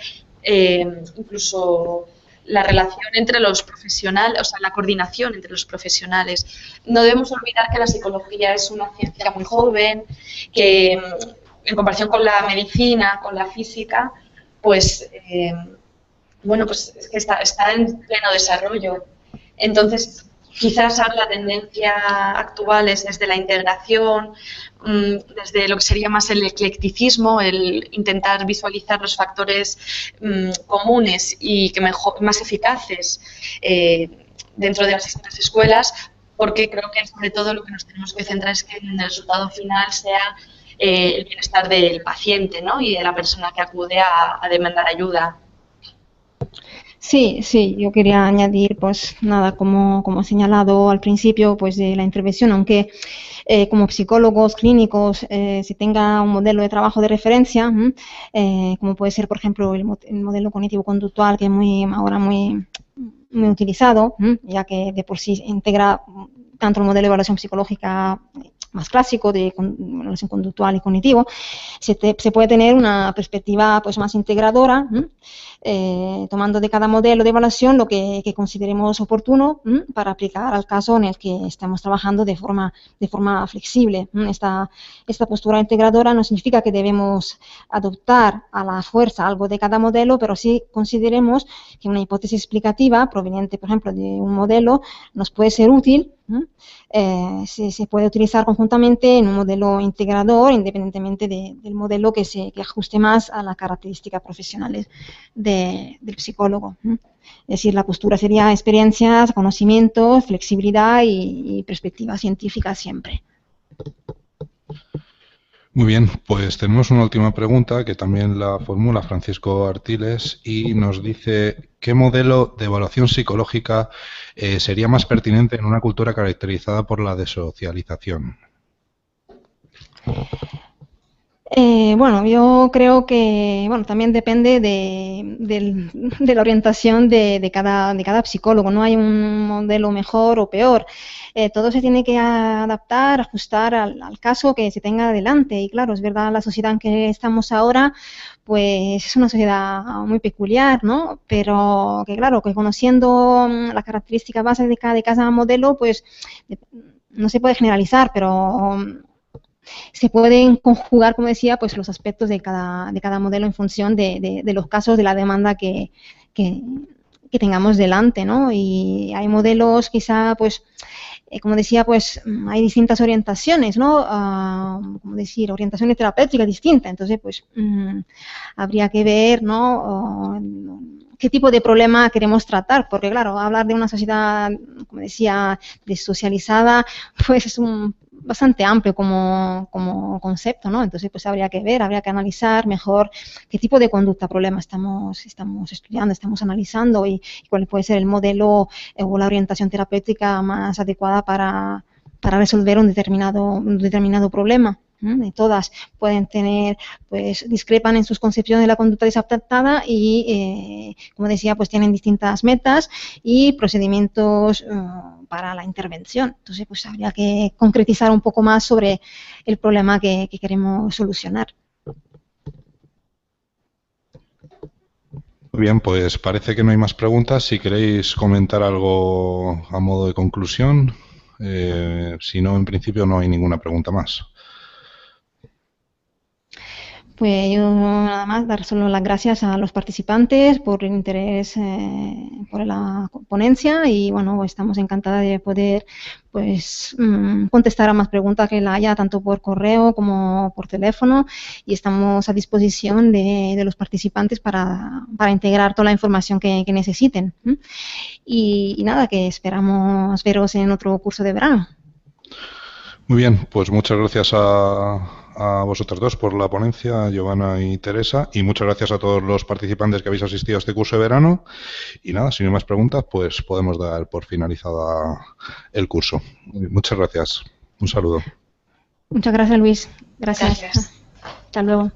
Speaker 3: incluso la relación entre los profesionales, o sea, la coordinación entre los profesionales. No debemos olvidar que la psicología es una ciencia muy joven, que en comparación con la medicina, con la física, pues, pues es que está en pleno desarrollo. Entonces, quizás ahora la tendencia actual es desde la integración, desde lo que sería más el eclecticismo, el intentar visualizar los factores comunes y que más eficaces dentro de las distintas escuelas, porque creo que sobre todo lo que nos tenemos que centrar es que el resultado final sea el bienestar del paciente, ¿no?, y de la persona que acude a demandar ayuda.
Speaker 2: Sí, yo quería añadir, pues nada, como he señalado al principio, pues de la intervención, aunque como psicólogos clínicos se tenga un modelo de trabajo de referencia, como puede ser, por ejemplo, el modelo cognitivo-conductual, que es ahora muy utilizado, ya que de por sí integra tanto el modelo de evaluación psicológica más clásico de evaluación conductual y cognitivo, se puede tener una perspectiva pues más integradora, tomando de cada modelo de evaluación lo que consideremos oportuno para aplicar al caso en el que estamos trabajando de forma flexible. Esta postura integradora no significa que debemos adoptar a la fuerza algo de cada modelo, pero sí consideremos que una hipótesis explicativa proveniente, por ejemplo, de un modelo nos puede ser útil. Se puede utilizar conjuntamente en un modelo integrador, independientemente del modelo que ajuste más a las características profesionales del psicólogo. Es decir, la postura sería experiencias, conocimientos, flexibilidad y perspectiva científica siempre.
Speaker 1: Muy bien, pues tenemos una última pregunta que también la formula Francisco Artiles y nos dice ¿qué modelo de evaluación psicológica sería más pertinente en una cultura caracterizada por la desocialización?
Speaker 2: Bueno, yo creo que también depende de la orientación de cada psicólogo. No hay un modelo mejor o peor. Todo se tiene que adaptar, ajustar al caso que se tenga adelante. Y claro, es verdad, la sociedad en que estamos ahora, pues es una sociedad muy peculiar, ¿no? Pero que claro, que conociendo las características básicas de cada modelo, pues no se puede generalizar, pero se pueden conjugar, como decía, pues los aspectos de cada modelo en función de los casos, de la demanda que tengamos delante, ¿no? Y hay modelos quizá, pues, como decía, pues hay distintas orientaciones, ¿no? Como decir, orientaciones terapéuticas distintas. Entonces, pues habría que ver, ¿no? Qué tipo de problema queremos tratar, porque claro, hablar de una sociedad, como decía, desocializada, pues es bastante amplio como concepto, ¿no? Entonces, pues habría que ver, habría que analizar mejor qué tipo de conducta, problema estamos estudiando, estamos analizando y cuál puede ser el modelo o la orientación terapéutica más adecuada para resolver un determinado problema. Y todas pueden tener, pues discrepan en sus concepciones de la conducta desadaptada y, como decía, pues tienen distintas metas y procedimientos para la intervención. Entonces, pues habría que concretizar un poco más sobre el problema que queremos solucionar.
Speaker 1: Muy bien, pues parece que no hay más preguntas. Si queréis comentar algo a modo de conclusión, si no, en principio no hay ninguna pregunta más.
Speaker 2: Pues yo nada más dar solo las gracias a los participantes por el interés por la ponencia y bueno, estamos encantadas de poder pues contestar a más preguntas que la haya tanto por correo como por teléfono y estamos a disposición de los participantes para integrar toda la información que necesiten. Y nada, que esperamos veros en otro curso de verano.
Speaker 1: Muy bien, pues muchas gracias a vosotros dos por la ponencia, Giovanna y Teresa, y muchas gracias a todos los participantes que habéis asistido a este curso de verano. Y nada, si no hay más preguntas, pues podemos dar por finalizada el curso. Muchas gracias. Un saludo.
Speaker 2: Muchas gracias, Luis. Gracias. Hasta luego.